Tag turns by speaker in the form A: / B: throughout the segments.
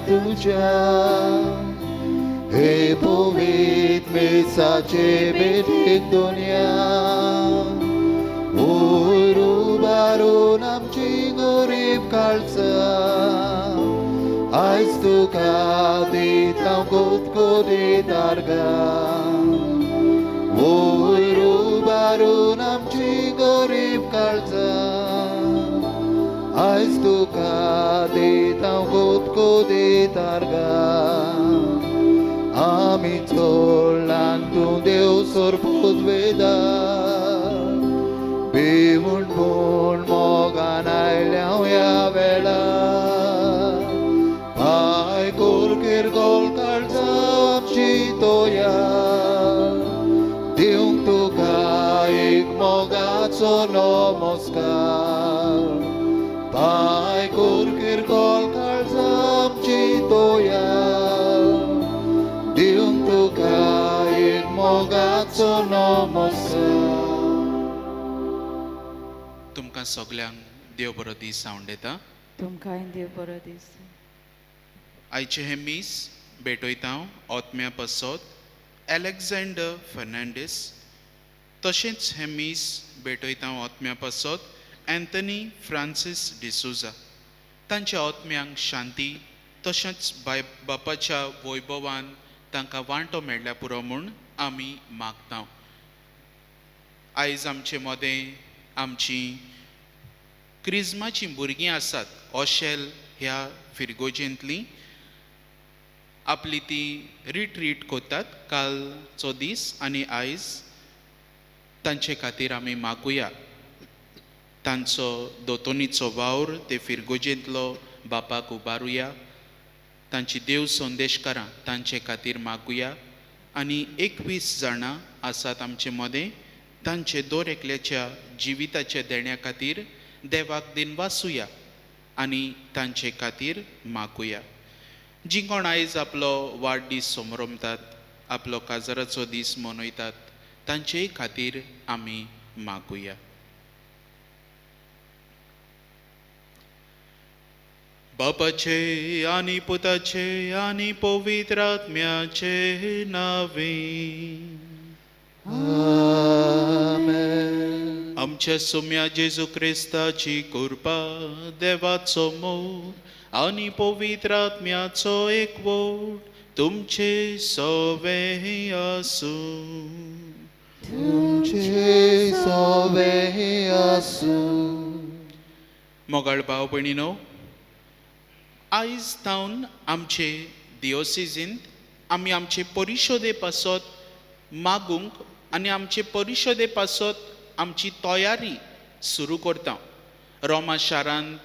A: तुझ्या हे पवित्र मेसाचे बेठेक दुनिया ओय रुबारून आमची गरीब काळजां आयज तुका दिता गोतगोदीत आर्गां ओय रुबारून आमची गरीब काळजां आयज तुका दिता गोतगोदीत आर्गां आमी चोडलां तूं देव सोरपूत वेदा बिवून पूण मोगान आयल्या ह्या वेळार पाय कोलगेर गोल काळजां आमची तोया दिवंक तुका एक मोगाचो नमस्कार पाय कोलगेर गोल काळजां आमची तोया दिवंक तुका एक मोगाचो नमस्कार.
B: तुमकां सगल्यांक देव बरो दीस हांव दिता.
C: तुमकांय देव बरो दीस.
B: आयचे हे मीस भेटयता ओतम्या पासत एलेक्झांडर फर्नांडीस. तशेंच हे मीस भेटयता ओतम्या पासत एंथनी फ्रांसीस डिसुजा. तांच्या ओतम्यांक शांती तशेंच बापाच्या वैभवान तांकां वांटो मेळ्ळ्या पुरो म्हूण आमी मागता. आयज आमचे मदें आमची क्रिस्माची भुरगीं आसात ओशेल ह्या फिरगोजेंतलीं आपली ती रिट्रीट कोतात कालचो दीस आनी आयज तांचे खातीर आमी मागुया. तांचो दोतोनीचो वावर ते फिरगोजेंतलो बापाक उबारुया. तांची देव संदेशकारां तांचे खातीर मागुया. आनी 21 जाणां आसात आमचे मदें तांचे दर एकल्याच्या जिविताच्या देण्या खातीर देवाक दिनवासुया आनी तांचे खातीर मागुया. जीं कोण आयज आपलो वाडदीस समोरमतात आपलो काजाराचो दीस मनयतात तांचे खातीर आमी मागुया. बापाचे आनी पुताचे आनी पवित्र आत्म्याचे नांवे
A: आमेन.
B: आमच्या सोम्या जेजू क्रिस्ताची कृपा देवाचो मोग आनी पवित्र आत्म्याचो एकवट तुमचे सवे आसूं.
A: तुमचे सवे आसूं.
B: मोगाळ भाव भयणीनो, आयज जावन आमचे दियोसिजींत आमी आमचे परिशोदे पासत मागूंक आनी आमचे परिशोदे पासत आमची तयारी सुरू करता. रोमा शारांत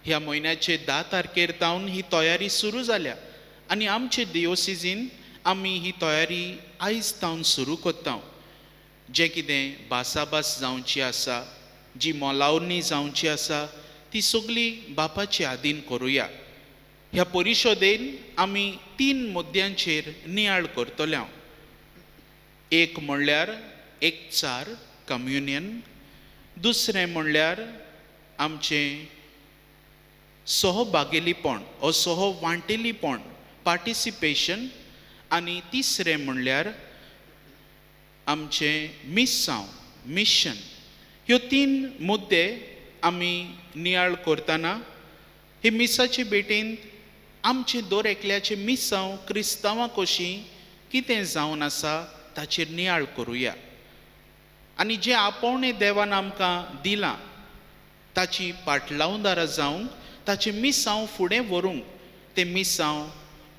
B: ह्या म्हयन्याचे 10 तारखेर जावन ही तयारी सुरू जाल्या आनी आमचे दियोसिजीन आमी ही तयारी आयज जावन सुरू करता. जें कितें भासाभास जावची आसा, जी मोलावणी जावची आसा, ती सगळी बापाचे आदीन करुया. ह्या परिशोदेन आमी 3 मुद्द्यांचेर नियाळ करतले. एक म्हणल्यार एकचार कम्युनियन, दुसरें म्हणल्यार आमचें सहभागिलीपण वा सहवांटिलीपण पार्टिसिपेशन, आनी तिसरें म्हणल्यार आमचें मिस्सांव मिशन. ह्यो 3 मुद्दे आमी नियाळ करतना हे मिसाचे भेटेंत आमचे दर एकल्याचे मिसांव क्रिस्तांवां कशीं कितें जावन आसा ताचेर नियाळ करुया. आनी जें आपोवणें देवान आमकां दिलां ताची पाटलावदारां जावंक, ताचें मिसांव फुडें व्हरूंक, तें मिसांव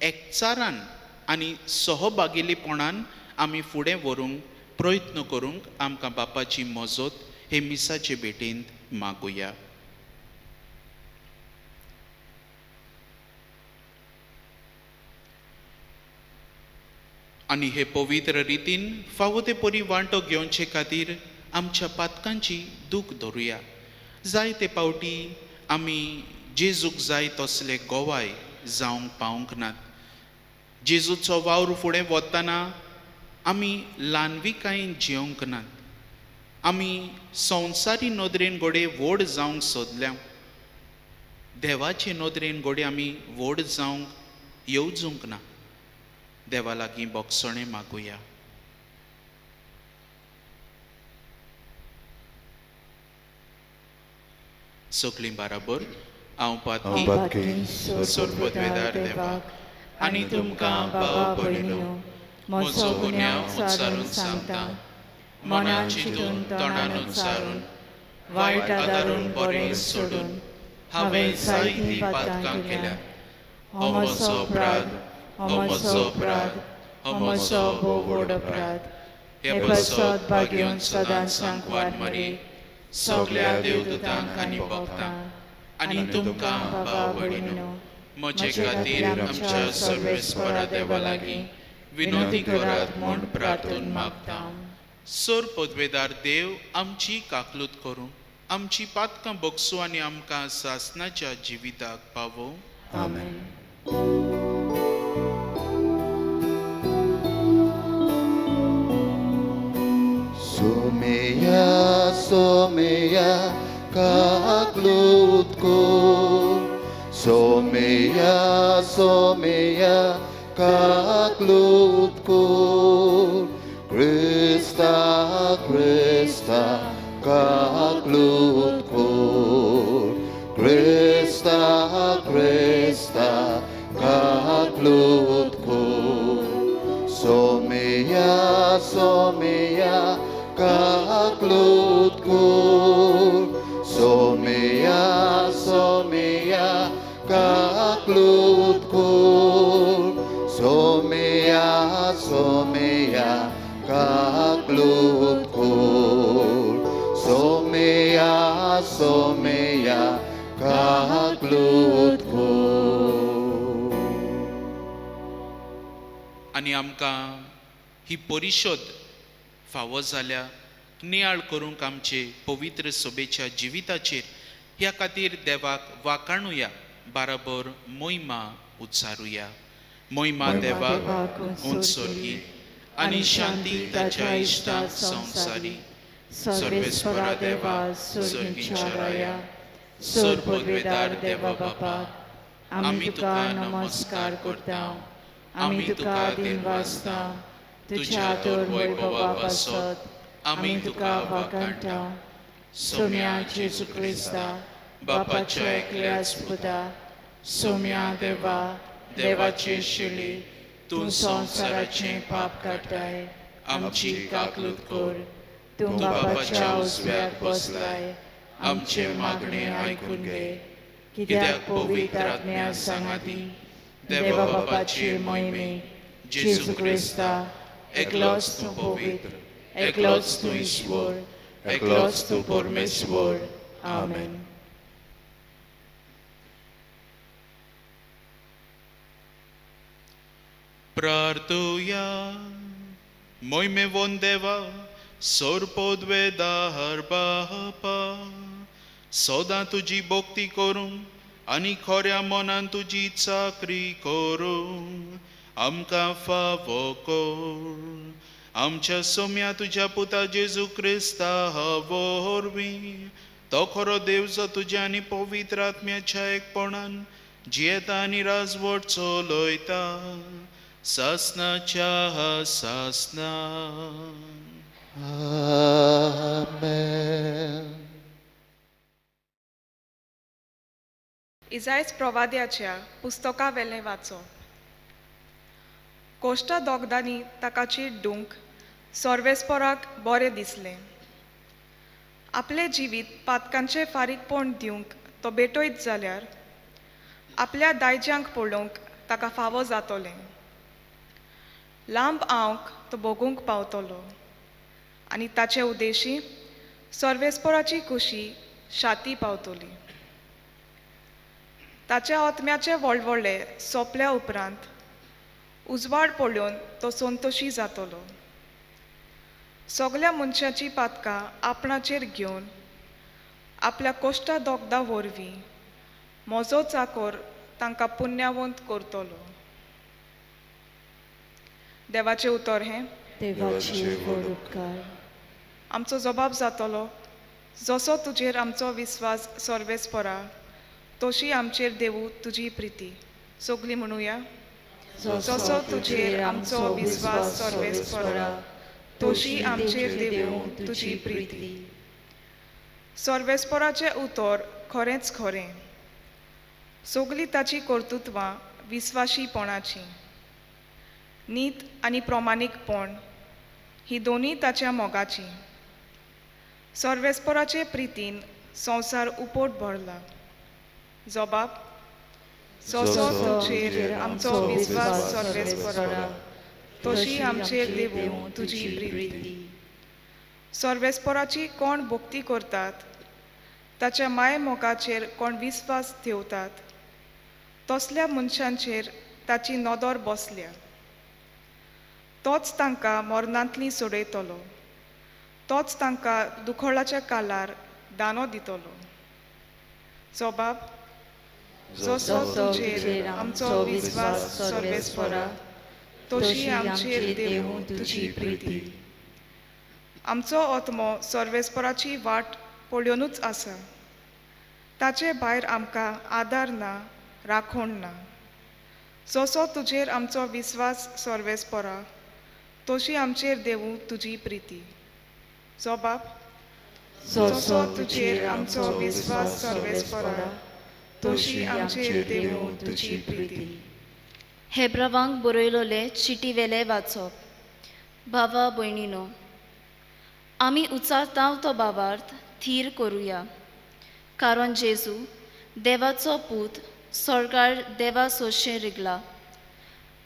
B: एकचारान आनी सहभागिलीपणान आमी फुडें व्हरूंक प्रयत्न करूंक आमकां बापाची मजत हे मिसाचे भेटेंत मागुया. आनी हे पवित्र रितीन फावो ते परी वांटो घेवचे खातीर आमच्या पातकांची दूख धरुया. जायते पावटी आमी जेजूक जाय तसले गोवाय जावंक पावंक नात. जेजूचो वावर फुडें वतना आमी ल्हानविकायेन जियोंक नात. आमी संवसारी नदरेन घोडे व्हड जावंक सोदल्या. देवाचे नदरेन घोडे आमी व्हड जावंक येवजूंक ना. देवा लागीं बोगसोणें मागुया. सगळीं बराबर हांव पातकी
A: पातकी
B: सोरपोतवेदार देवाक आनी तुमकां भाव भयणीनो म्हजो गुन्यांव उच्चारून सांगता. मनान चिंतून तोंडान उच्चारून वायट आदारून बरें सोडून हांवें जायतीं पातकां केल्यात. हो म्हजो अपराध, हो म्हजो अपराध, हो म्हजो भोव व्हड अपराध. हे पसत भाग्योन सदांच सांकवार मरे सगळ्या देवदूतांक आनी भक्तांक आनी तुमकां भाव भयणीनो म्हजे खातीर आमच्या सर्वेस्परा देवा लागीं विनोदी करात म्हूण प्रार्थून मागता. सोर पदवेदार देव आमची काकलूत करूं, आमची पातकां बोगसूं आनी आमकां सासणाच्या जिविताक पावो.
C: आमेन.
A: Someya, someya, kaklut ko. Someya, someya, kaklut ko. Krista, Krista, kaklut ko. Krista, Krista, kaklut ko. Someya, someya, kaklut ko. Someya, someya, kaklut ko. Someya, someya, kaklut ko. Someya, someya, kaklut ko.
B: आनी आमकां ही परिशोध फावो जाल्या नियाळ करूंक आमचे पवित्र सोबेच्या जिविताचेर ह्या खातीर देवाक वाखाणुया, बराबर मोहिमा उच्चारुया. मोहिमा देवाक उंचोरगी आनी शांती ताच्या इश्टांक संवसारी. सर्वेस्परा देवा सर्गींच्या राया, सोर पदवेदार देवा बापाक आमी तुका नमस्कार करता. आमी तुका दिनवासता, तुज्या आदर वैभवा पासत आमी तुका वाखाणटा. सोम्या जेजू क्रिस्ता, बापाच्या एकल्या पुता, सोम्या देवा, देवाचे शिली, तूं संवसाराचें पाप काडटाय, आमची काकलूत कर. तूं बापाच्या उजव्याक बसलाय, आमचे मागणें आयकून घे. कित्याक पवित्र आत्म्या सांगाती देवा बापाचे मोहिमे जेजू क्रिस्ता, एकलोच तूं पवित्र, एकलोच तूं ईश्वर, एकलोच तूं परमेश्वर. आमेन. प्रार्थुया. मोहिमे वोन देवा सोर पदवेदार बापा, सदां तुजी भक्ती करूं आनी खऱ्या मनान तुजी चाकरी करूं आमकां फावो कर. आमच्या सोम्या तुज्या पुता जेजू क्रिस्ता वरवीं तो खरो देव जो तुज्या आनी पवित्र आत्म्याच्या एकपणान जियेता आनी राजवट चलयता सासणाच्या सासणा.
A: Amen.
D: इजायस प्रवाद्याच्या पुस्तका वेले वाचो. कोश्टा दोगदांनी ताका चिड्डूंक सर्वेस्पराक बरें दिसलें. आपले जिवीत पातकांचे फारीकपण दिवंक तो बेटोयत जाल्यार आपल्या दायजांक पळोवंक ताका फावो जातोलें. लांब आवंक तो भोगूंक पावतलो आनी ताचे उद्देशी सर्वेस्पराची खुशी शाती पावतली. ताच्या आत्म्याचे व्हडले सोंपल्या उपरांत उजवाड पळोवन तो संतोशी जातलो. सगळ्या मनशाची पातकां आपणाचेर घेवन आपल्या कोश्टा दोगदा वरवीं म्हजो चाकर तांकां पुण्यवंत करतलो. देवाचें उतर हें
C: देवाची व्हड उपकार.
D: आमचो जबाब जातलो, जसो तुजेर आमचो विस्वास सर्वेस्परा तशी आमचेर देवू तुजी प्रिती. सगळीं म्हणुया. जसो तुजेर आमचो विस्वास सर्वेस्परा तशी आमचेर देवूं तुजी प्रिती. सर्वेस्पराचें उतर खरेंच खरें. सगलीं ताची कर्तुत्वां विस्वाशीपणाची. नीत आनी प्रामाणीकपण ही दोनी ताच्या मोगाची. सर्वेस्पराचे प्रितीन संवसार उपोट भरला. जबाब जसो तुजेर आमचो विस्वास सर्वेस्परा तशी आमचेर देवूं तुजी प्रिती. सर्वेस्पराची कोण भक्ती करतात, ताच्या माय मोगाचेर कोण विस्वास ठेवतात, तसल्या मनशांचेर ताची नदर बसल्या. तोच तांकां मरणांतली सोडयतलो. तोच तांकां दुखोळाच्या काळार दानो दितलो. जबाब जसो तुजेर आमचो विस्वास सर्वेस्परा तशी आमचेर देवूं तुजी प्रिती. आमचो आत्मो सर्वेस्पराची वाट पळोवनूच आसा. ताचे भायर आमकां आदार ना, राखण ना. जसो तुजेर आमचो विस्वास सर्वेस्परा तशी आमचेर देवूं तुजी प्रिती. जबाब जसो तुजेर आमचो विस्वास सर्वेस्परा तशी आमचेर देवूं तुजी प्रिती.
C: हेब्रावांक बरयलोले चिटी वेले वाचप. भावा भयणीनो, आमी उचारतांव तो भावार्थ थीर करुया. कारण जेजू देवाचो पूत स्वर्गार देवा सोशें रिगला.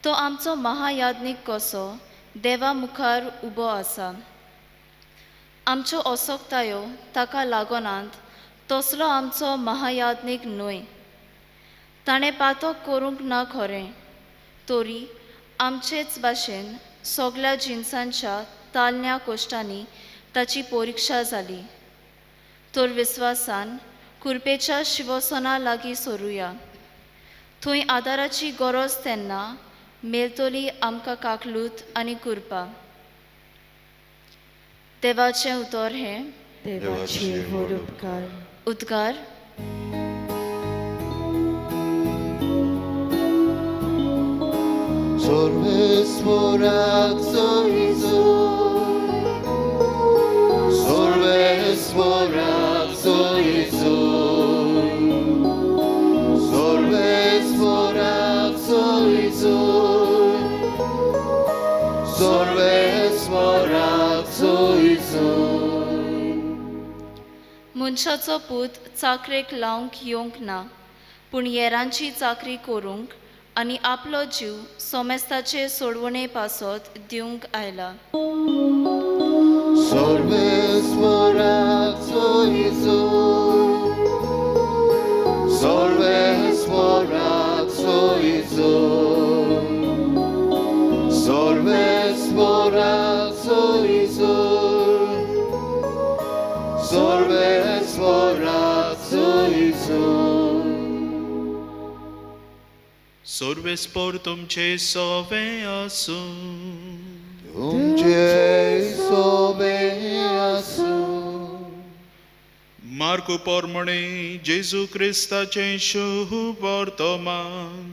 C: तो आमचो महायाज्ञीक कसो देवा मुखार उबो आसा. आमच्यो असोक्तायो ताका लागोनांत तसलो आमचो महायाज्ञीक न्हय. ताणें पातक करूंक ना खरें, तरी आमचेच भाशेन सगल्या जिन्सांच्या तालन्या कोश्टांनी ताची परिक्षा जाली. तर विस्वासान कुरपेच्या शिवसना लागीं सरुया. थंय आदाराची गरज तेन्ना मेलतली आमकां काकलूत आनी कुरपा. देवाचें उतर हें.
E: देवाची व्हड उपकार.
C: उद्गार.
A: Sorvesporak soizun, sorvesporak soizun, sorvesporak soizun, sorvesporak soizun.
C: मनशाचो पूत चाकरेक लावंक येवंक ना, पूण येरांची चाकरी करूंक आनी आपलो जीव सोमेस्ताचे सोडवणे पासत दिवंक आयला.
A: Sorvesporak soizun, sorvesporak soizun, sorvesporak soizun, sorvesporak soizun.
B: सर्वेस्पर तुमचे सोवे आसूं.
A: तुमचे सोबे आसूं.
B: मार्क पोरमणे जेजू क्रिस्ताचे शुभ वर्तमान.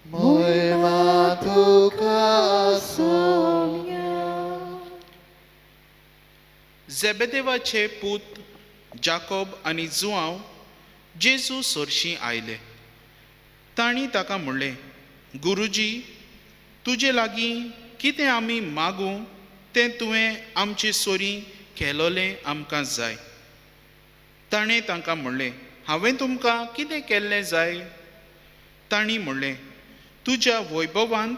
A: महिमा तुका आसूं.
B: जेबेदेवाचे पूत जाकोब आनी जुआंव जेजू सोरशीं आयले. तांणी ताका म्हणलें, गुरुजी, तुजे लागीं कितें आमी मागूं तें तुवें आमचे सोरी केलोलें आमकां जाय. ताणें तांकां म्हणलें, हांवें तुमकां कितें केल्लें जाय? तांणी म्हणलें, तुज्या वैभवांत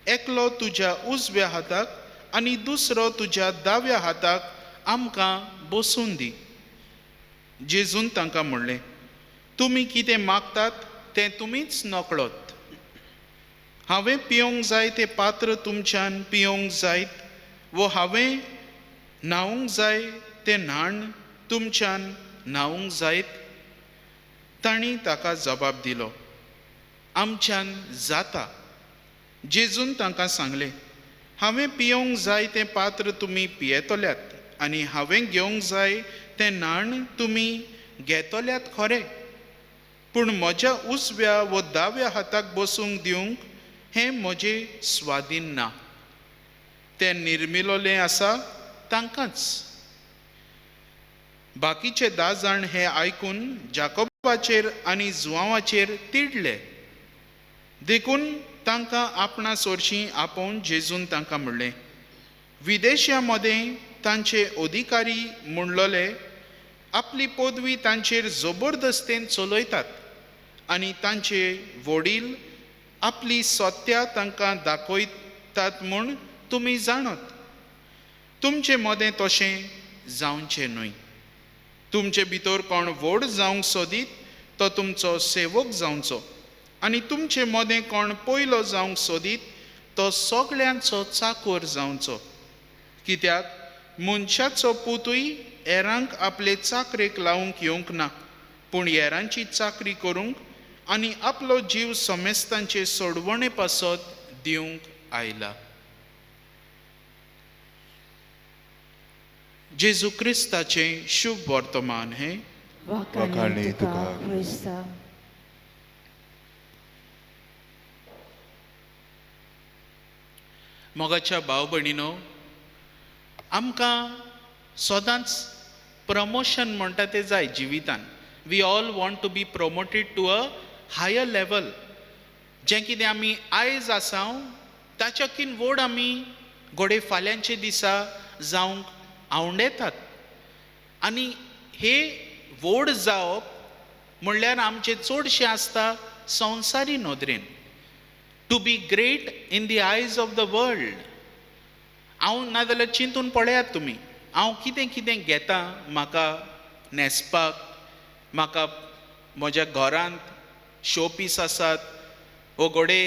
B: एकलो तुज्या उजव्या हाताक आनी दुसरो तुज्या दाव्या हाताक आमकां बसून दी. जेजून तांकां म्हणलें, तुमी कितें मागतात तें तुमीच नकळोत. हांवें पिवंक जाय तें पात्र तुमच्यान पिवंक जायत, वो हांवें न्हावंक जाय तें न्हाण तुमच्यान न्हावंक जायत? तांणी ताका जबाब दिलो, आमच्यान जाता. जेजून तांकां सांगलें, हांवें पिवंक जाय तें पात्र तुमी पियेतल्यात आनी हांवें घेवंक जाय तें न्हाण तुमी घेतल्यात खरें, पूण म्हज्या उजव्या व दाव्या हाताक बसूंक दिवंक हें म्हजें स्वाधीन ना, तें निर्मिलोलें आसा तांकांच. बाकीचे 10 जाण हें आयकून जाकोबाचेर आनी जुआंवाचेर तिडले. देखून तांकां आपणा सोरशीं आपोवन जेजून तांकां म्हणलें, विदेशां मदें तांचे अधिकारी म्हणलोले आपली पदवी तांचेर जबरदस्तेन चलयतात आनी तांचे वडील आपली सत्या तांकां दाखयतात म्हूण तुमी जाणत. तुमचे मदें तशें जावचें न्हय. तुमचे भितर कोण व्हड जावंक सोदीत तो तुमचो सेवक जावचो आनी तुमचे मदें कोण पयलो जावंक सोदीत तो सगळ्यांचो चाकर जावचो. कित्याक मनशाचो पुतूय हेरांक आपले चाकरेक लावंक येवंक ना, पूण हेरांची चाकरी करूंक आनी आपलो जीव समेस्तांचे सोडवणे पासत दिवंक आयला. जेजू क्रिस्ताचें शुभ वर्तमान हें
E: वाखाणणी तुका क्रिस्ता.
B: मोगाच्या भाव भयणीनो, आमकां सदांच प्रमोशन म्हणटा तें जाय जिवितान. We all want to be promoted to a higher level. जें कितें आमी आयज आसा ताच्याकीन व्हड आमी घोडे फाल्यांचे दिसा जावंक आवडेतात. आनी हे व्हड जावप म्हणल्यार आमचें चडशें आसता संवसारी नदरेन. To be great in the eyes of the world. हांव नाजाल्यार चिंतून पळयात तुमी, हांव कितें कितें घेता म्हाका न्हेसपाक, म्हाका म्हज्या घरांत शो पीस आसात, वो घोडे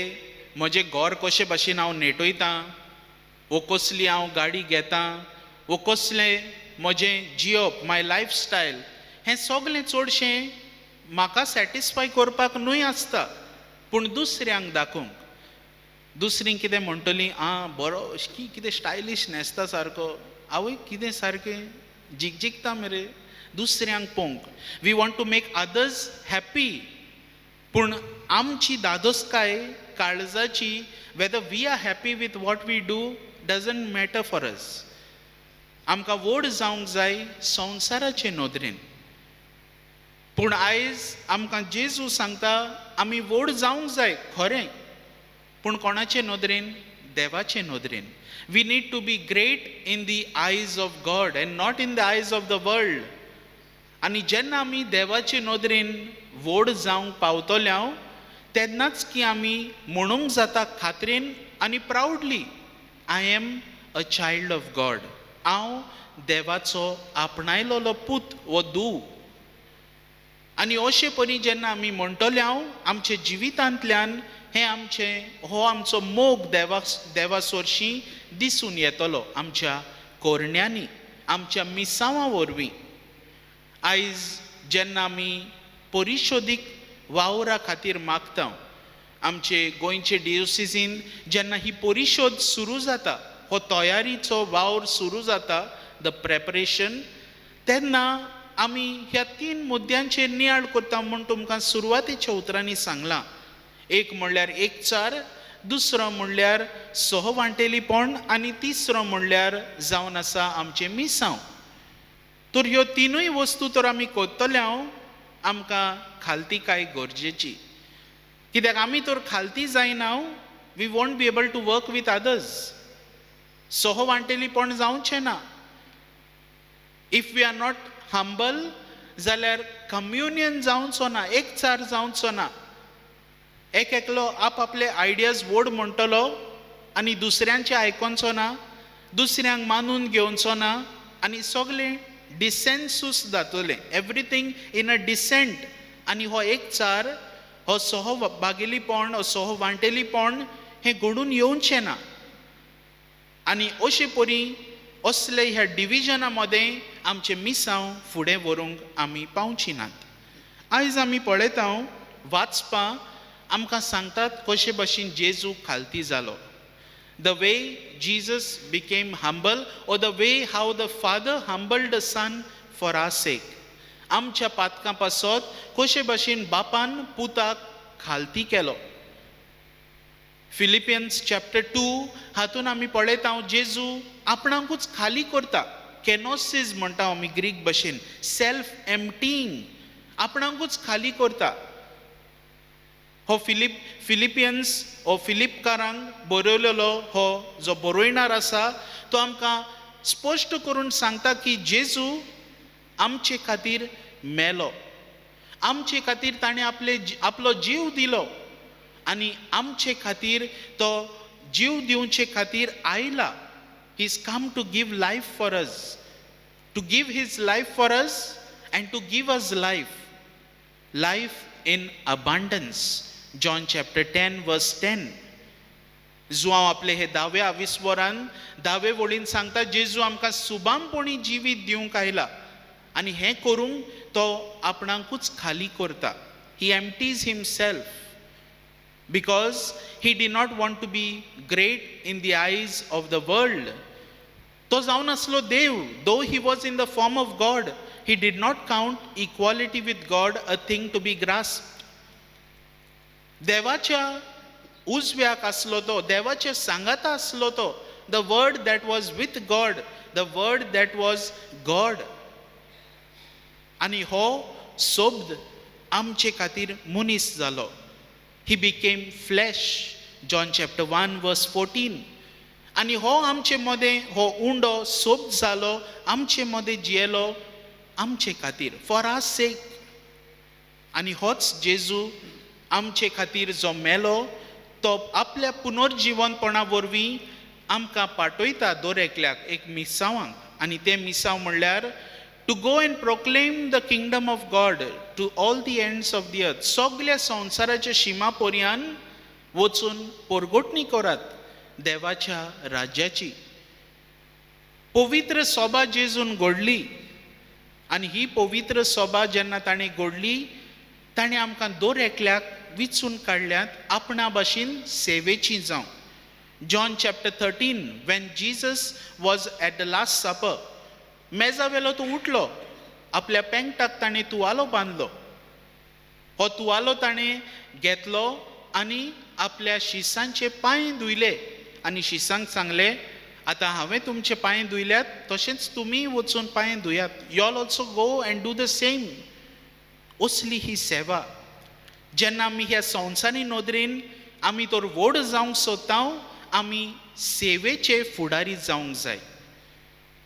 B: म्हजें घर कशे भाशेन हांव नेटयतां, वो कसली हांव गाडी घेतां, वो कसलें म्हजें जियप, माय लायफस्टायल, हें सगळें चडशें म्हाका सॅटिस्फाय करपाक न्हय आसता, पूण दुसऱ्यांक दाखोवंक. दुसरीं कितें म्हणटलीं, आं बरो कितें स्टायलीश न्हेसता सारको, आवय कितें सारकें जिगजिगता मरे, दुसऱ्यांक पळोवंक. We want to make others happy. पूण आमची दादोसकाय काळजाची, whether we are happy with what we do doesn't matter for us. आमकां व्हड जावंक जाय संवसाराचे नदरेन. पूण आयज आमकां जेजू सांगता आमी व्हड जावंक जाय खरें, पूण कोणाचे नदरेन? देवाचे नदरेन. We need to be great in the eyes of God and not in the eyes of the world. आनी जेन्ना आमी देवाचे नदरेन व्हड जावंक पावतले तेन्नाच की आमी म्हणूंक जाता खात्रेन आनी प्रावडली, I am a child of God. हांव देवाचो आपणायलोलो पूत वो धूव. आनी अशे परी जेन्ना आमी म्हणटले आमचे जिवितांतल्यान हें आमचें हो आमचो मोग देवा सोरशीं दिसून येतलो आमच्या कोरण्यांनी, आमच्या मिसांवां वरवीं. आयज जेन्ना आमी परिशोधीक वावरा खातीर मागता, आमचे गोंयचे डिओसिसीन जेन्ना ही परिशोध सुरू जाता, हो तयारीचो वावर सुरू जाता, द प्रेपरेशन, तेन्ना आमी ह्या 3 मुद्द्यांचेर नियाळ करता म्हूण तुमकां सुरवातेच्या उतरांनी सांगलां. एक म्हणल्यार एकचार, दुसरो म्हणल्यार सहवांटेलीपण आनी तिसरो म्हणल्यार जावन आसा आमचें मिसांव. तर ह्यो 3य वस्तू तर आमी करतले आमकां खालतीकाय गरजेची. कित्याक आमी तर खालती जायना, we won't be able to work with others. सहवांटेलीपण जावचें ना. If we are not humble जाल्यार कम्युनियन जावचो ना, एकचार जावचो ना. एक एकलो आपले आयडियाज व्हड म्हणटलो आनी दुसऱ्यांचे आयकोनचो ना, दुसऱ्यांक मानून घेवचो ना, आनी सगळें डिसेन्सूस जातलें, एवरीथींग इन अ डिसेंट. आनी हो एकचार, हो सहभागिलीपण, हो सहवांटेलीपण हें घडून येवचें ना. आनी अशे परी असले ह्या डिविजना मदें आमचे मिसांव फुडें व्हरूंक आमी पावची नात. आयज आमी पळयता वाचपां आमकां सांगतात कशे भाशेन जेजू खालती जालो. The way Jesus became humble, or the way how the Father humbled the Son for our sake. आमच्या पातकां पासत कशे भाशेन बापान पुताक खालती केलो. फिलिपियन्स चॅप्टर 2 हातून आमी पळयता जेजू आपणाकूच खाली करता. केनोसीस म्हणटा आमी ग्रीक भाशेन, सेल्फ एम्प्टींग, आपणाकूच खाली करता. हो फिलिपियन्स हो फिलिपकारांक बरयलेलो हो जो बरोयणार आसा तो आमकां स्पश्ट करून सांगता की जेजू आमचे खातीर मेलो, आमचे खातीर ताणें आपलो जीव दिलो आनी आमचे खातीर तो जीव दिवचे खातीर आयला. He is come to give life for us, to give his life for us and to give us life in abundance. John chapter 10 verse 10. जो हांव आपले हे 10व्या विस्वरान 10वे वळीन सांगता जेजू आमकां सुबामपणी जिवीत दिवंक आयला आनी हें करूंक तो आपणाकूच खाली करता. He empties himself because he did not want to be great in the eyes of the world. तो जावन आसलो देव. Though he was in the form of God, he did not count equality with God a thing to be grasped. देवाच्या उजव्याक आसलो तो, देवाच्या सांगाता आसलो तो. The word that was with God, the word that was God. आनी हो सोबद आमचे खातीर मनीस जालो. He became flesh. John chapter 1 verse 14. आनी हो आमचे मदें हो उंडो सोबद जालो, आमचे मदें जियेलो आमचे खातीर, फॉर आवर सेक. आनी होच जेजू आमचे खातीर जो मेलो तो आपल्या पुनर्जीवनपणा वरवीं आमकां पाठयता दर एकल्याक एक मिसावांक. आनी तें मिसाव म्हणल्यार to go and proclaim the kingdom of God to all the ends of the earth. सगळ्या संवसाराच्या शिमा पर्यंत वचून परगोटणी करात देवाच्या राज्याची. पवित्र सभा जेजून घडली आनी ही पवित्र सभा जेन्ना ताणें घडली ताणें आमकां दर एकल्याक विचून काडल्यात आपणा भाशेन सेवेची जावं. John chapter 13 when Jesus was at the last supper, मेजावेलो तो उठलो, आपल्या पेंगटाक ताणें तुवालो बांदलो. हो तुवालो ताणें घेतलो आनी आपल्या शिसांचे पांय धुयले आनी शिसांक सांगलें, आतां हांवें तुमचे पांय धुयल्यात तशेंच तुमी वचून पांय धुयात. You all also go and do the same. असली ही सेवा. जेन्ना आमी ह्या संवसारी नदरेन आमी तर व्हड जावंक सोदता, आमी सेवेचे फुडारी जावंक जाय.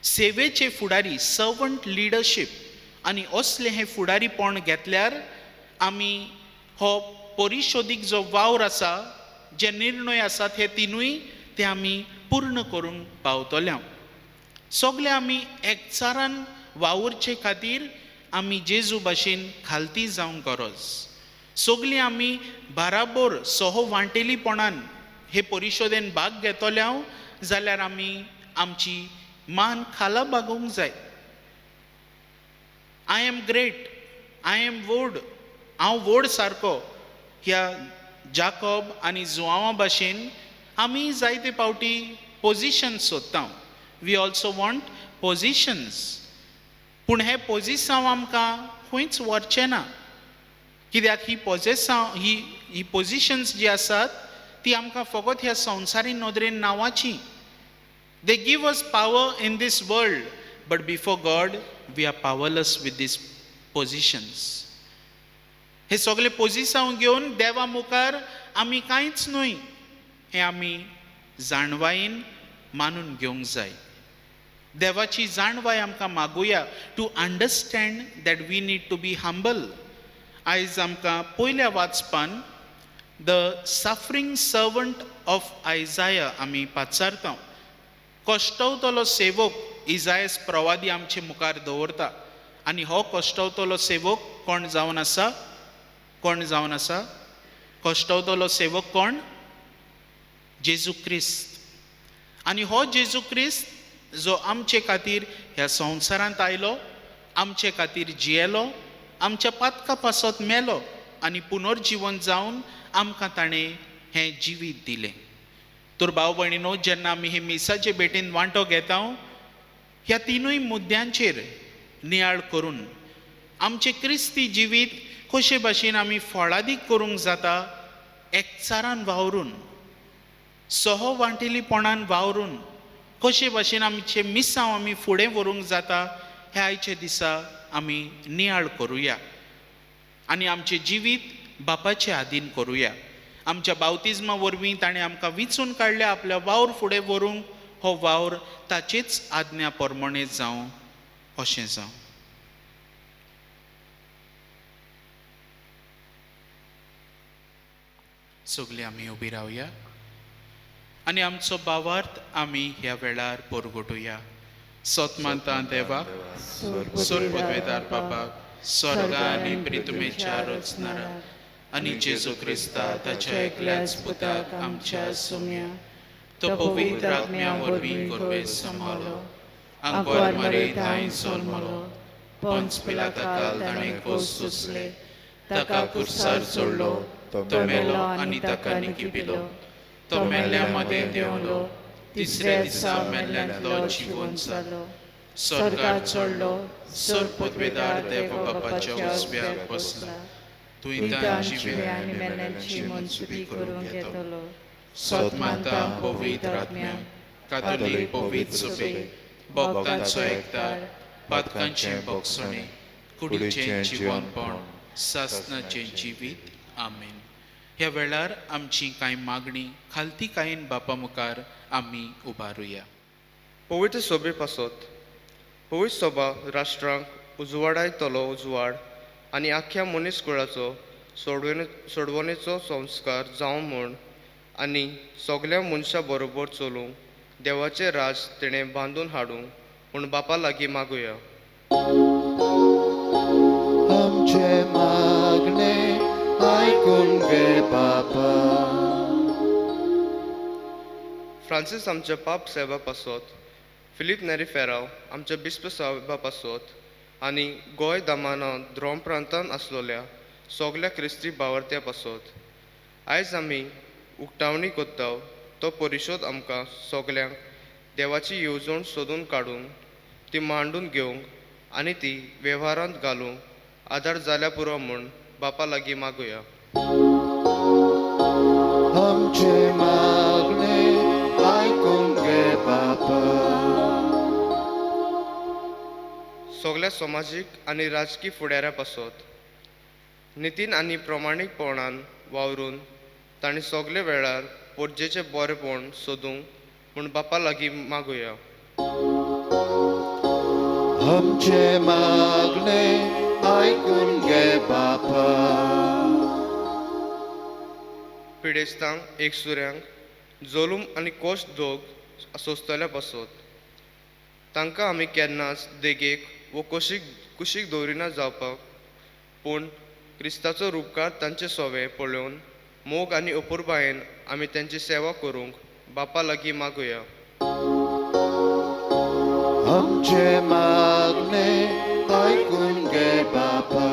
B: सेवेचे फुडारी, सर्वंट लिडरशीप. आनी असले हे फुडारीपण घेतल्यार आमी हो परिशोधीक जो वावर आसा, जे निर्णय आसात हे तिनूय ते आमी पूर्ण करूंक पावतले. सगळे आमी एकचारान वावरचे खातीर आमी जेजू भाशेन खालती जावंक गरज. सगळीं आमी बाराबर सहो वांटेलीपणान हे परिशोधेन भाग घेतले जाल्यार आमी आमची मान खाला बागोवंक जाय. I am great, I am व्हड, हांव व्हड सारको ह्या जाकोब आनी जुआंवा भाशेन आमी जायते पावटी पोजिशन सोदता. We also want positions. पूण हे पोजिसांव आमकां खंयच व्हरचें ना. कित्याक ही पोजिशन्स जी आसात ती आमकां फकत ह्या संवसारी नदरेन नांवाची. They give us power in this world, but before God, we are powerless with these positions. हे सगळे पोजिसांव घेवन देवा मुखार आमी कांयच न्हय हे आमी जाणवायेन मानून घेवंक जाय. देवाची जाणवाय आमकां मागुया to understand that we need to be humble. आयज आमकां पयल्या वाचपान the suffering servant of Isaiah आमी पाचारता. कश्टवतलो सेवक इजायस प्रवादी आमचे मुखार दवरता. आनी हो कश्टवतलो सेवक कोण जावन आसा? कश्टवतलो सेवक कोण? जेजू क्रिस्त. आनी हो जेजू क्रिस्त जो आमचे खातीर ह्या संवसारांत आयलो, आमचे खातीर जियेलो, आमच्या पातका पासत मेलो आनी पुनर्जीवन जावन आमकां ताणें हें जिवीत दिलें. तर भाव भयणीनो, जेन्ना आमी हे मिसाचे भेटेन वांटो घेता ह्या तिनूय मुद्द्यांचेर नियाळ करून आमचे क्रिस्ती जिवीत कशे भाशेन आमी फळादीक करूंक जाता एकचारान वावरून सहो वांटेलीपणान वावरून कशे भाशेन आमचे मिसांव आमी फुडें व्हरूंक जाता हे आयचे दिसा आमी नियाळ करुया आनी आमचें जिवीत बापाचे आधीन करुया. आमच्या बावतिजमा वरवीं ताणें आमकां विचून काडल्या आपल्या वावर फुडें व्हरूंक हो वावर ताचेच आज्ञा प्रमाणे जावं अशें जावं. सगळीं आमी उबी रावया आनी आमचो भावार्थ आमी ह्या वेळार परगटुया. सोतमांता देवाक सोर्पवेदार बापाक स्वर्गा आनी प्रितुमेच्या रचणाराक आनी जेजू क्रिस्ता ताच्या एकल्याच पुताक आमच्या सुम्या तो पवित्र आत्म्या वरवीं गोरवे सांबाळलो आंगवार मरे थंय जल्मलो पोंच पिलाताकाल ताणें कोस सुचले ताका कुर्सार चडलो तो मेलो आनी ताका निकिपिलो तो मेल्ल्या मदें देंवलो तिसऱ्या दिसा मेल्ल्यांतलो जिवंत जालो स्वर्गार चडलो सोर्पवेदार देव बापाच्या उजव्याक बसला तुयतां जिवे आनी मेल्ल्यांची मनसुबी करूंक येतलो. सोतमांता पवित्र आत्म्या कातोलीक पवित्र सभे भक्तांचो एकठार पातकांचें भोगसणें कुडीचें जिवनपण सासणाचें जिवीत. आमेन. ह्या वेळार आमची कांय मागणी खालती कायेन बापा मुखार आमी उबारुया.
F: पवित्र सोबे पासत पवित्र सोबा राष्ट्रांक उजवाडायतलो उजवाड आनी आख्या मनीसकुळाचो सोडवणेचो संस्कार जावं म्हूण आनी सगळ्या मनशां बरोबर चलूंक देवाचें राज तिणें बांदून हाडूंक म्हूण बापा लागीं मागुया.
A: आमचे मागणे आयकून घे बापा.
F: फ्रांसीस आमचे पाप सेवा पासत फिलीप नेरी फेराव आमच्या बिस्प साहेबा पासत आनी गोंय दामाना द्रोम प्रांतांत आसलोल्या सगल्या क्रिस्ती बावर्त्या पासत आयज आमी उक्तावणी कोत्ताव तो परिशोध आमकां सगल्यांक देवाची येवजण सोदून काडून ती मांडून घेवंक आनी ती वेव्हारांत घालूंक आदार जाल्या पुरो म्हूण बापा लागीं मागुया.
A: आमचे मागणे आयकून घे बापा.
F: सगल्या समाजीक आनी राजकीय फुडाऱ्या पासत नितीन आनी प्रमाणीकपणान वावरून तांणी सगळे वेळार पोरजेचें बरेपण सोदूंक म्हूण बापा लागीं मागुया.
A: आमचे मागणे आयकून घे बापा.
F: पिडेस्तांक एकसुऱ्यांक जोलूम आनी कोश्ट दोग सोंसतल्या पासत तांकां आमी केन्नाच देगेक वो कुशीक दवरिना जावपाक पूण क्रिस्ताचो रूपकार तांचे सोवे पळोवन मोग आनी अपुरबायेन आमी तांची सेवा करूंक बापा लागीं मागुया.
A: आमचे मागणे आयकून घे बापा.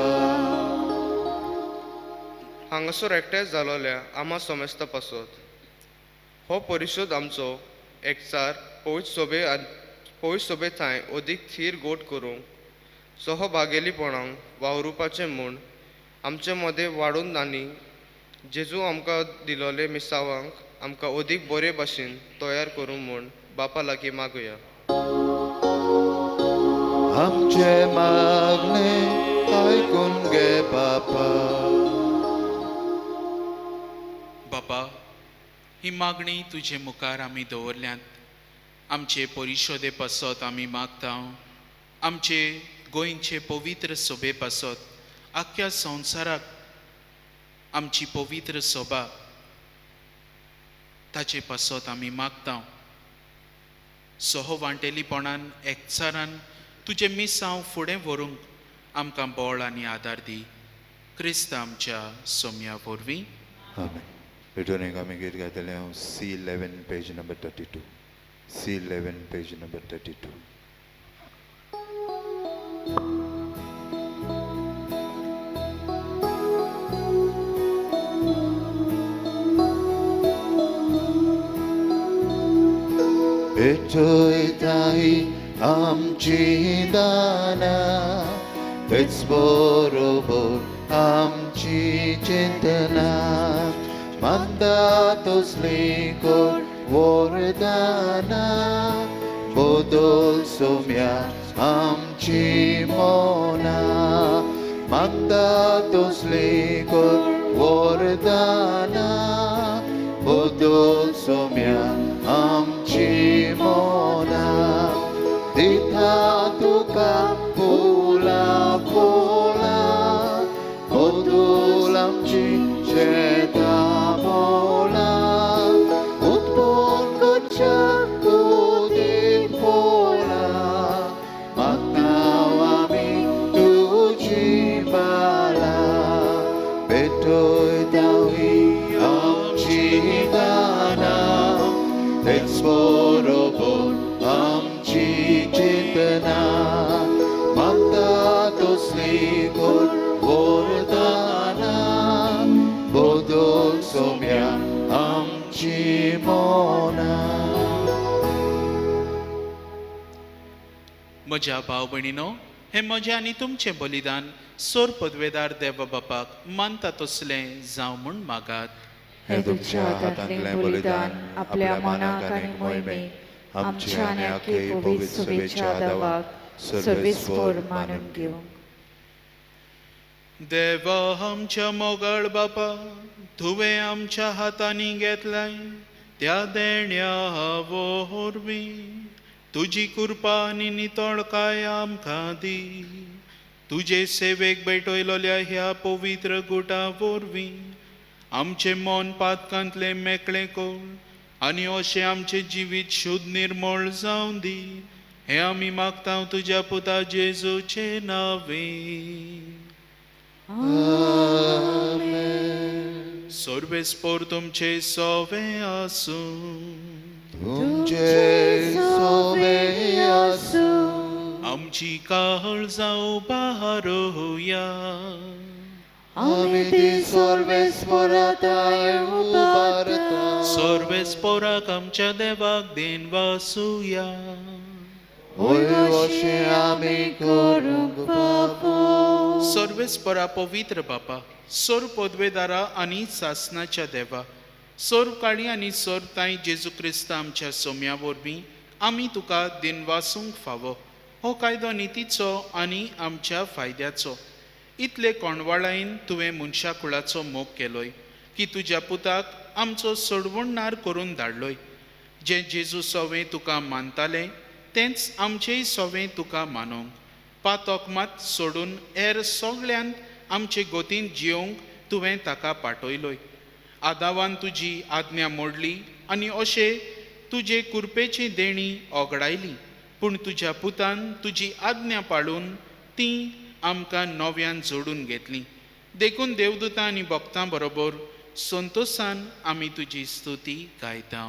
F: हांगासर एकठांय जालोल्या आमा सोमेस्ता पासत हो परिशोध आमचो एकचार पवित्र सोबे थंय अदीक थीर गोट करूंक सहभागेलीपणांक वावरुपाचें म्हूण आमचे मदें वाडून आनी जेजू आमकां दिलोले मिसावांक आमकां अदीक बरे भाशेन तयार करूं म्हूण बापा लागीं मागुया.
A: आमचे मागणे आयकून घे बापा.
B: बापा, ही मागणी तुजे मुखार आमी दवरल्यांत. आमचे परिशोदे पासत आमी मागता आमचे गोंयचे पवित्र सोबे पासत आख्या संवसाराक आमची पवित्र सोबा ताचे पासत आमी मागता सहो वांटेलीपणान एकचारान तुजे मिसांव फुडें व्हरूंक आमकां बळ आनी आदार दी. क्रिस्त आमच्या सोम्या वरवीं.
A: आमेन. रिटर्निंग आमी गीत गायतले हांव C11 page number 32. C11 page number 32. भेटोयताही आमची दाना तेच बरोबर आमची चेतना mandatos lingkod wordana, budol sumya amchi mona, mandatos lingkod wordana, budol sumya amchi mona, ditha tuka pula pula, budol amchi Cheta mola, utpon kocak kudin pola, maknawami tuji bala, betoy tawi amchi dana, exporobon amchi chintana, mandatos likod wordana, bodol somya amchi mona.
B: म्हज्या भाव भयणीनो, हे म्हजें आनी तुमचें बलिदान सोर पदवेदार देव बापाक मानता तसलें जावं म्हूण मागात.
E: हे तुमच्या हातांतलें बलिदान आपल्या मनाक आनी मोहिमेक आमच्या आनी आख्खे पवित्र सभेच्या देवाक सर्वेस्पर मानून घेवंक.
B: देवा आमच्या मोगाळ बापा, तुवें आमच्या हातांनी घेतलाय त्या देण्या वरवीं तुजी कृपा आनी नितळकाय आमकां दी. तुजे सेवेक भेटयलोल्या ह्या पवित्र गुटा वरवीं आमचें मन पातकांतलें मेकळें कर आनी अशें आमचें जिवीत शुद्ध निर्मळ जावं दी. हें आमी मागता तुज्या पुता जेजूचे नांवें. सर्वेस्पर तुमचे सोवे आसूं,
A: तुमचे सोवे आसूं,
B: आमची काळजां बारोया.
A: आमी ती सर्वेस्पराताय उबारता,
B: सर्वेस्पराक आमच्या देवाक देन वासुया.
A: होय अशें आमी करूंक पावो.
B: सर्वेस्परा पवित्र बापा, सोर पदवेदारा आनी सासनाच्या देवा, सोर काळी आनी सोर ताई जेजू क्रिस्त आमच्या सोम्या वरवीं आमी तुका दिनवासूंक फावो. हो कायदो नितीचो आनी आमच्या फायद्याचो. इतले कोणवाळायेन तुवें मनशा कुळाचो मोग केलोय की तुज्या पुताक आमचो सोडवणनार करून धाडलोय. जें जेजू सोवें तुका मानतालें तेंच आमचेय सोवें तुका मानोंक. पातोक मात सोडून हेर सगळ्यांत आमचे गोतीन जियोंक तुवें ताका पाठयलोय. आदावान तुजी आज्ञा मोडली आनी अशें तुजे कुरपेची देणी ओगडायली. पूण तुज्या पुतान तुजी आज्ञा पाळून ती आमकां नव्यान जोडून घेतली. देखून देवदूतां आनी भक्तां बरोबर संतोशान आमी तुजी स्तुती गायता.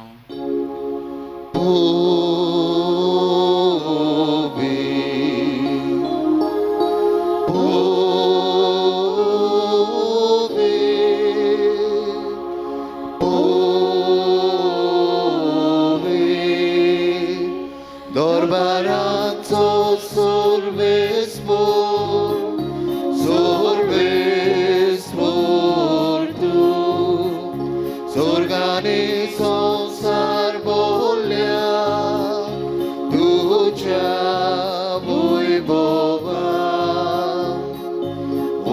A: Dorbaranzo sorvespor tu, sorgane sonsar bolya, tuja voibova,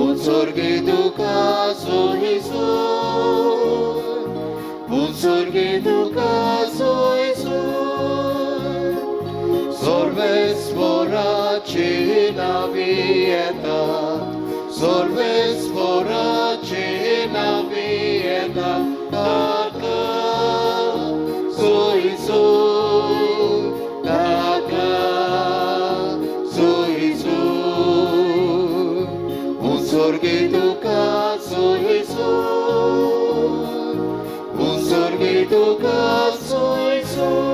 A: un sorge ducaso Isus, un sorge ducaso Isus. Sorvespora navieta, sorvespora navieta, taka, soy, taka, soy, un sorguito caso Jesús, un sorguito caso Jesús.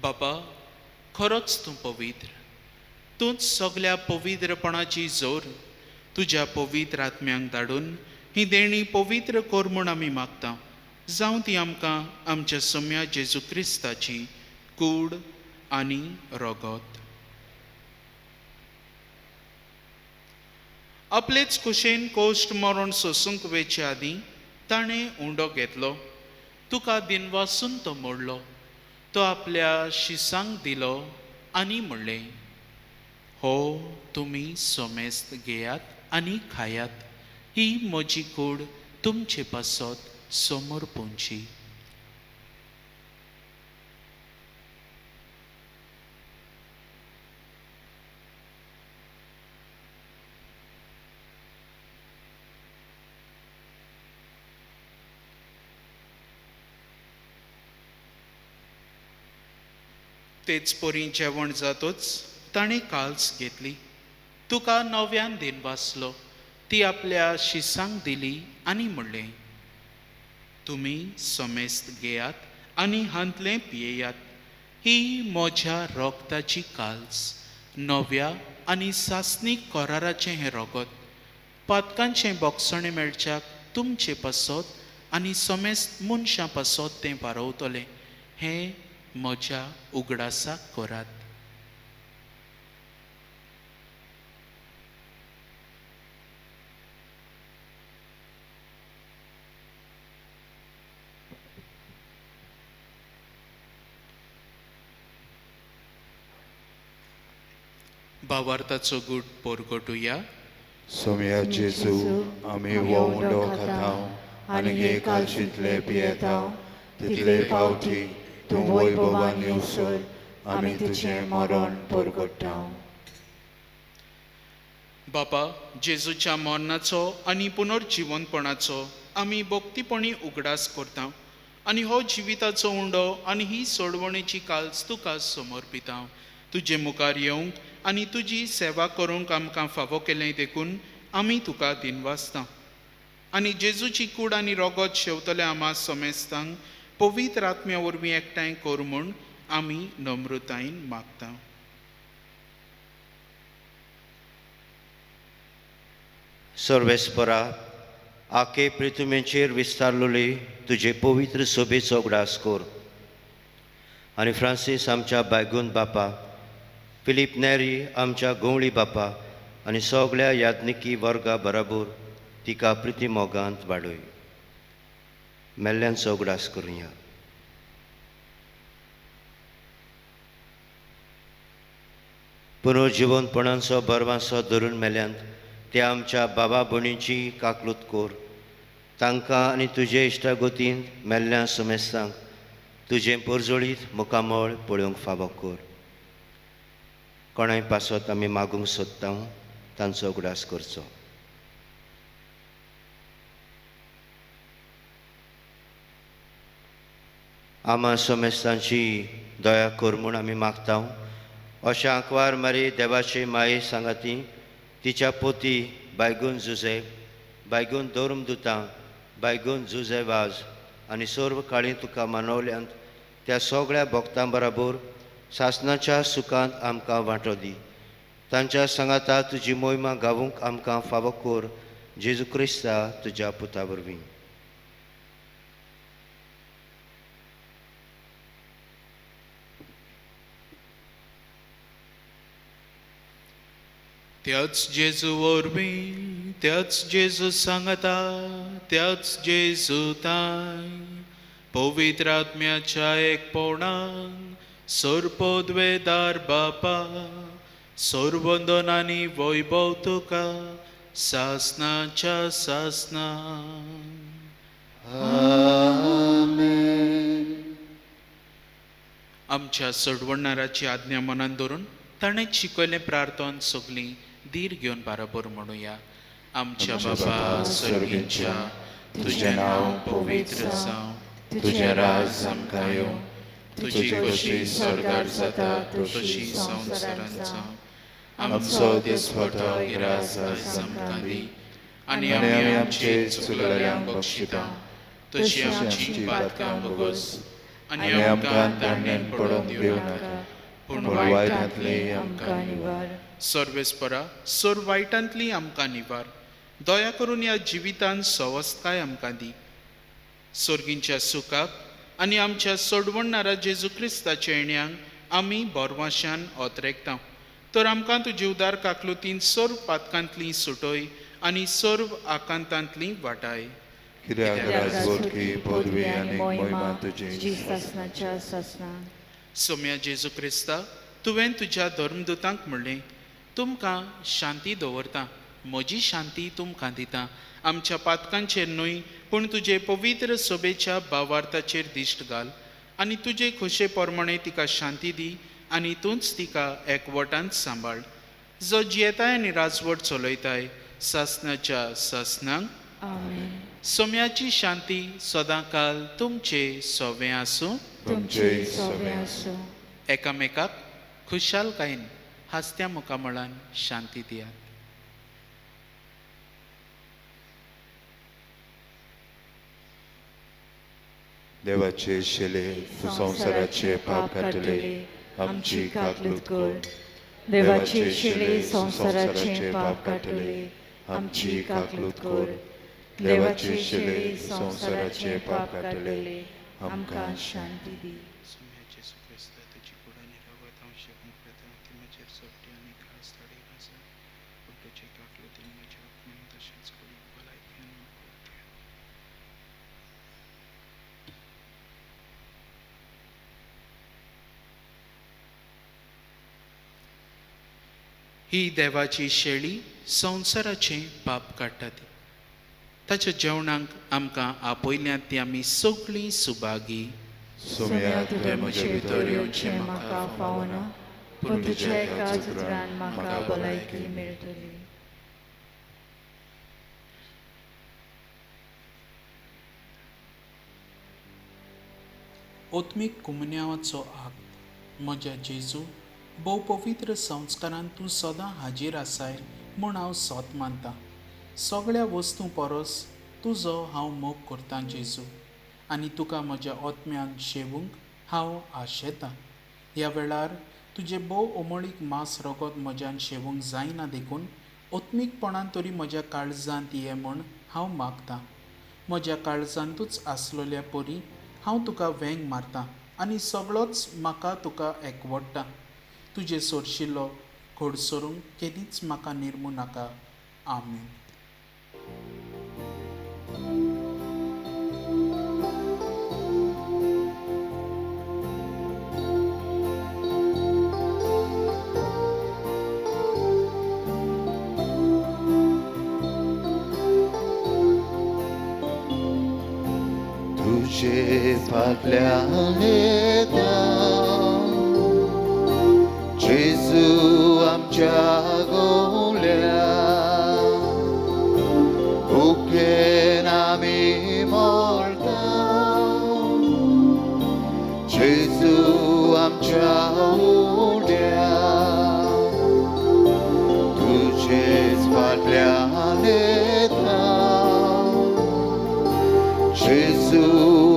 B: बाबा, खरोच तूं पवित्र. तूंच सगळ्या पवित्रपणाची जोर तुज्या पवित्र आत्म्यांक धाडून ही देणी पवित्र कर म्हूण आमी मागता. जावं ती आमकां आमच्या सोम्या जेजू क्रिस्ताची कूड आनी रगत. आपलेच कुशेन कोश्ट मरण सोसूंक वेचे आदीं ताणें उंडो घेतलो. तुका दिनवासून तो मोडलो. तो आपल्या शिसांक दिलो आनी म्हणलें, हो तुमी सोमेस्त घेयात आनी खायात. ही म्हजी कूड तुमचे पासत समोर पोंची. तेच परी जेवण जातोच ताणें काल्स घेतली. तुका नव्यान दिन वाचलो. ती आपल्या शिसांक दिली आनी म्हणलें, तुमी सोमेस्त घेयात आनी हांतलें पियेयात. ही म्हज्या रोगताची काल्स, नव्या आनी सासणीक कराराचें हें रोगत. पातकांचें बोगसणें मेळच्याक तुमचे पासत आनी सोमेस्त मनशां पासत तें वारवतलें. हें म्हज्या उगडासाक करात. भावार्थाचो गूट पोरगोटुया.
A: सोम्या जेजू आमी हो उंडो खाताव आनी हे कालशीतले पियेताव. तितले फावटी तूं वैभवान येवसर आमी तुजें मरण परगट्टाव.
B: बापा, जेजूच्या मरणाचो आनी पुनर्जिवनपणाचो आमी भक्तीपणी उगडास करता आनी हो जिविताचो उंडो आनी ही सोडवणेची काल्स तुका समर्पिता. तुजे मुखार येवंक आनी तुजी सेवा करूंक आमकां फावो केलें देखून आमी तुका दिनवासता. आनी जेजूची कूड आनी रोगत शेवतले आमा सोमेस्तांक पवित्र आत्म्या वरवीं एकठांय कर म्हूण आमी नम्रतायेन मागता.
G: सर्वेस्परा, आखे पृथ्वीचेर विस्तारलोली तुजे पवित्र सोबेचो उगडास कर. आनी फ्रांसीस आमच्या बायगून बापा, फिलीप नेरी आमच्या गवळी बापा आनी सगळ्या याज्ञिकी वर्गा बराबर तिका प्रिती मोगांत वाडय. मेल्ल्यांचो उगडास करुया. पुनर्जिवनपणांचो बरवांसो धरून मेल्यांत त्या आमच्या बाबा भणीची काकलूत कर. तांकां आनी तुजे इश्टागोतीन मेल्ल्या समेस्तांक तुजें परजोळीत मुखामळ पळोवंक फावो कर. कोणाय पासत आमी मागूंक सोदता तांचो उगडास करचो. आमा सोमेस्तांची दया कर म्हूण आमी मागता. अशा आंकवार मारी देवाचे माये सांगाती तिच्या पोती बायगून जुजे, बायगून दोरमदुतां, बायगून जुजे वाज आनी सर्व काळी तुका मानवल्यांत त्या सगळ्या भक्तां बराबर सासणाच्या सुखांत आमकां वांटो दी. तांच्या सांगाता तुजी मोहिमा गावूंक आमकां फावो कर. जेजू क्रिस्ता तुज्या पुता वरवीं.
B: त्याच जेजू वरवीं, त्याच जेजू सांगता, त्याच जेजू ताय पवित्र आत्म्याच्या एकपणान सर्पोद्वेदार बापा सर्वंदन आनी वैभव तुका सासणाच्या सासना. आमच्या सोडवणाराची आज्ञा मनान धरून ताणें शिकयलें प्रार्थन सगलीं धीर घेवन बरोबर म्हणुया. आमच्या बाबा सर्गीच्या, तुजें नांव पवित्र जावं, तुजें राज आमकां येवं, तुजी कशी स्वर्गार जाता तशी संवसारांत जावं. आमचो दिसपटो गिरास आयज आमकां दी आनी आमी आमचे चुकलेल्यांक बक्षिता तशी आमची पातकां बोगोस आनी आमकां ताणेन पडोवंक दिवं नाका पूण वायटांतली आमकां निवार. सर्वेस्परा, सोर वायटांतली आमकां निवार. दया करून ह्या जिवितांत सवस्थाय आमकां दी. सर्गींच्या सुखाक आनी आमच्या सोडवणारा जेजू क्रिस्ताच्या येण्याक आमी बोरवाशान ओतरेकता. तर आमकां तुजे उदार काकलुतीन सर्व पातकांतली सुटय आनी सर्व आकांतांतली वाटाय.
A: कित्याक राजवटकी पदवी आनी महिमा तुजी
E: जी ससनाच्या ससना.
B: सोम्या जेजू क्रिस्ता, तुवें तुज्या धर्मदुतांक म्हणलें, तुमकां शांती दवरता, म्हजी शांती तुमकां दिता. आमच्या पातकांचेर न्हय पूण तुजे पवित्र सोबेच्या भावार्थाचेर दिश्ट घाल आनी तुजे खोशे प्रमाणे तिका शांती दी आनी तूंच तिका एकवटांत सांबाळ. जो जियेताय आनी राजवट चलयताय सासनाच्या सासनांक.
E: आमेन.
B: सोम्याची शांती सदांकाल तुमचे सोवें आसूं.
A: तुमचे
E: सोबे आसूं.
B: एकामेकाक खुशालकायेन हास्त्या मुखामळान शांती दियात.
A: देवाचे शेले तूं संवसाराचे पाप काडटले आमची काकलूत कर.
E: देवाचे शेळे संसाराचे पाप काडटले आमची काकलूत कर. देवाचे शेळे संसाराचे पाप काडटले आमकां शांती दी.
B: ही देवाची शेळी संवसाराचे पाप काडटात. ताच्या जेवणाक आमकां आपयल्यांत ती आमी सगळीं सुभागी.
A: सोम्या तुवें म्हजे भितर
E: येवचें म्हाका फावना पूण तुज्या एका उतरान म्हाका भलायकी मेळटली.
B: ओत्मीक कुमन्यावाचो आग म्हज्या जेजू, भोव पवित्र संस्कारान तूं सदां हाजीर आसाय म्हूण हांव सोत मानतां. सगळ्या वस्तू परस तुजो हांव मोग करतां जेजू, आनी तुका म्हज्या ओत्म्यान शेवूंक हांव आशेतां. ह्या वेळार तुजे भोव ओमळीक मांस रगत म्हज्यान शेवूंक जायना देखून ओत्मीकपणान तरी म्हज्या काळजांत ये म्हूण हांव मागतां. म्हज्या काळजांतूच आसलोल्या परी हांव तुका वेंग मारतां आनी सगळोच म्हाका तुका एकवडटा. तुजे सोरशिल्लो घोडसरूंक केदींच म्हाका निर्मू नाका. आमेन.
A: तुजे फाटल्यान येता जेजू आमच्या गोवल्या उकेन आमी मोरता. जेजू आमच्या उड्या तुजेच फाटल्यान येता. जेजू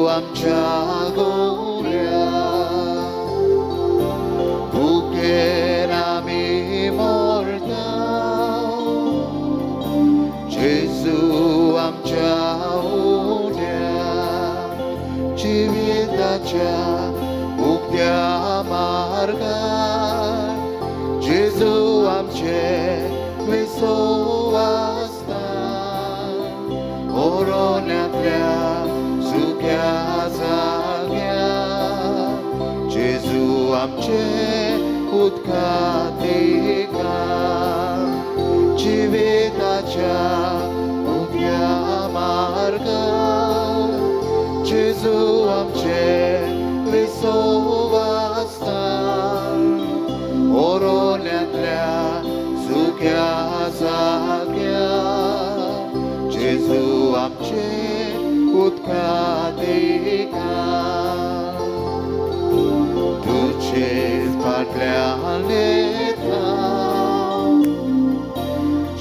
A: आमच्या गोवल्या उकेन आमी मोरता. जेजू आमच्या उड्या जिविताच्या उक्त्या मार्गार जेजू आमचे विसव आसता. ओरोन्यांतल्या सुक्या जाग्यार जेजू आमचे उदकांत तिका. जिविताच्या उक्त्या मार्गार जेजू आमचे विसव आसता. ओरोन्यांतल्या सुक्या जाग्यार जेजू आमचे उदकांत तिका. तुजे फाटल्यान येता.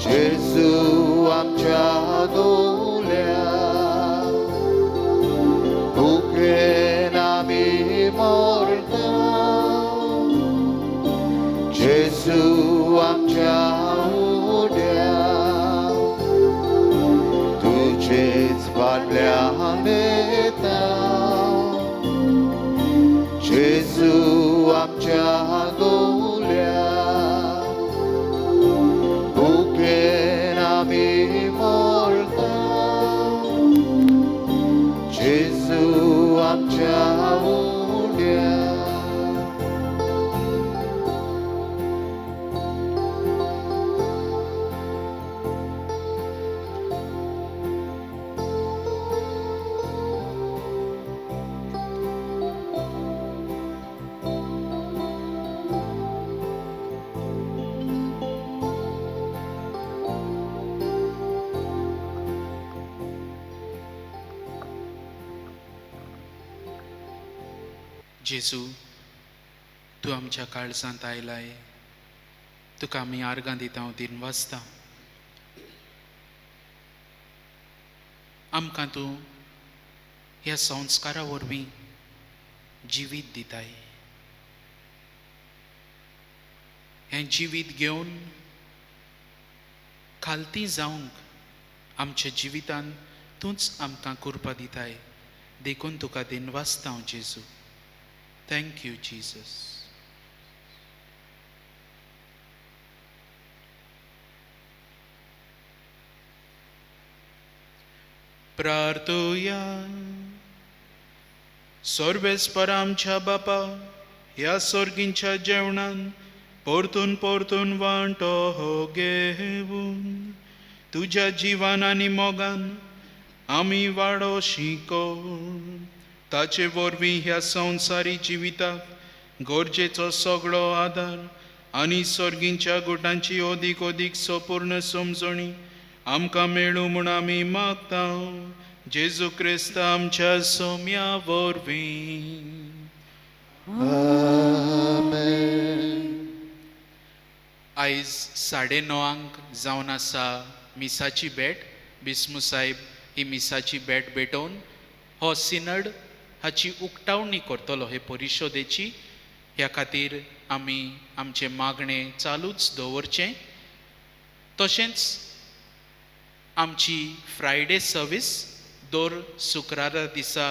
A: जेजू आमच्या गोवल्या उकेन आमी मोरता. जेजू आमच्या उड्या तुजेच फाटल्यान येता. आमच्या उंड्या
B: जेजू तूं आमच्या काळजांत आयलाय तुका आमी आर्गां दिता दिन वाजता आमकां तूं ह्या संस्कारा वरवीं जिवीत दिताय हें जिवीत घेवन खालती जावंक आमच्या जिवितान तूंच आमकां करपा दिताय देखून तुका दिन वाजता हांव जेजू Thank you, Jesus. प्रार्थुया सर्वेस्पर आमच्या बापा ह्या सर्गींच्या जेवणान परतून परतून वांटो हो घेवून तुझ्या जिवान आनी मोगान आमी वाडो शिकोवन ताचे वरवीं ह्या संवसारी जिविताक गरजेचो सगळो आदार आनी सर्गींच्या गुटांची ओदीक ओदीक संपूर्ण समजणी आमकां मेळूं म्हूण आमी मागता जेजू क्रिस्त आमच्या सोम्या वरवीं आयज 9:30 जावन आसा मिसाची भेट बिस्मू साहेब ही मिसाची भेट भेटोवन हो सिनड हाची उक्तावणी करतलो हे परिशोदेची ह्या खातीर आमी आमचे मागणें चालूच दवरचें तशेंच आमची फ्रायडे सर्वीस दर शुक्रारा दिसा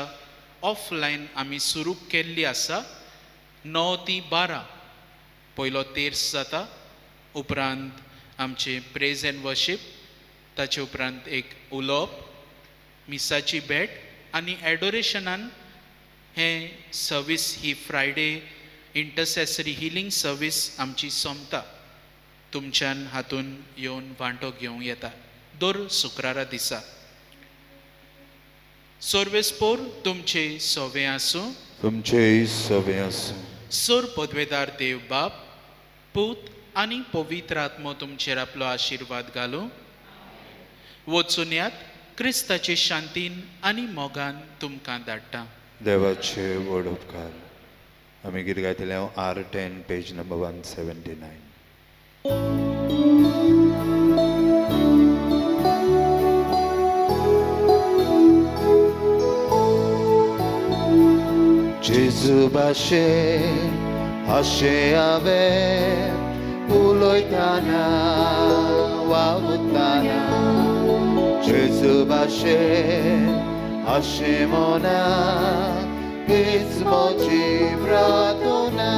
B: ऑफलायन आमी सुरू केल्ली आसा 9 ती 12 पयलो तेर्स जाता उपरांत आमचे प्रेज एंड वर्शीप ताचे उपरांत एक उलोवप मिसाची भेट आनी एडोरेशनान हें सर्वीस ही फ्रायडे इंटरसेसरी हिलींग सर्वीस आमची सोंपता तुमच्यान हातून येवन वांटो घेवंक येता दर शुक्रारा दिसा सर्वेस्पोर तुमचे सोवे आसूं
A: तुमचेय सवे आसूं
B: सोर पदवेदार देव बाप पूत आनी पवित्र आत्मो तुमचेर आपलो आशिर्वाद घालूं वचून यात क्रिस्ताचे शांतीन आनी मोगान तुमकां धाडटा
A: देवाचे व्हड उपकार आमी कितें गायतले हांव R10 पेज नंबर 179 जेजू भाशेन अशें हांवें उलयतना वावुरतना जेजू भाशेन अशें मना हीच म्हजी प्रार्थना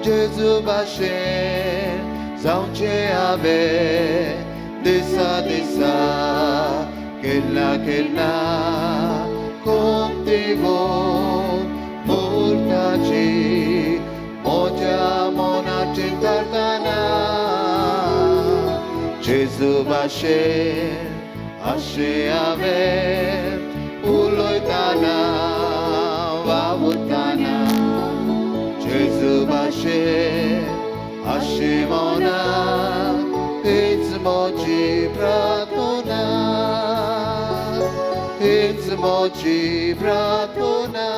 A: जेजू भाशेन जावचें हांवें दिसा दिसा केन्ना केन्ना कोंती गो मुर्ताची म्हज्या मनाची करतना जेजू भाशेन अशें हांवें उलयतना वावुरतना जेजू भाशेन अशें मना हीच म्हजी प्रार्थना हीच म्हजी प्रार्थना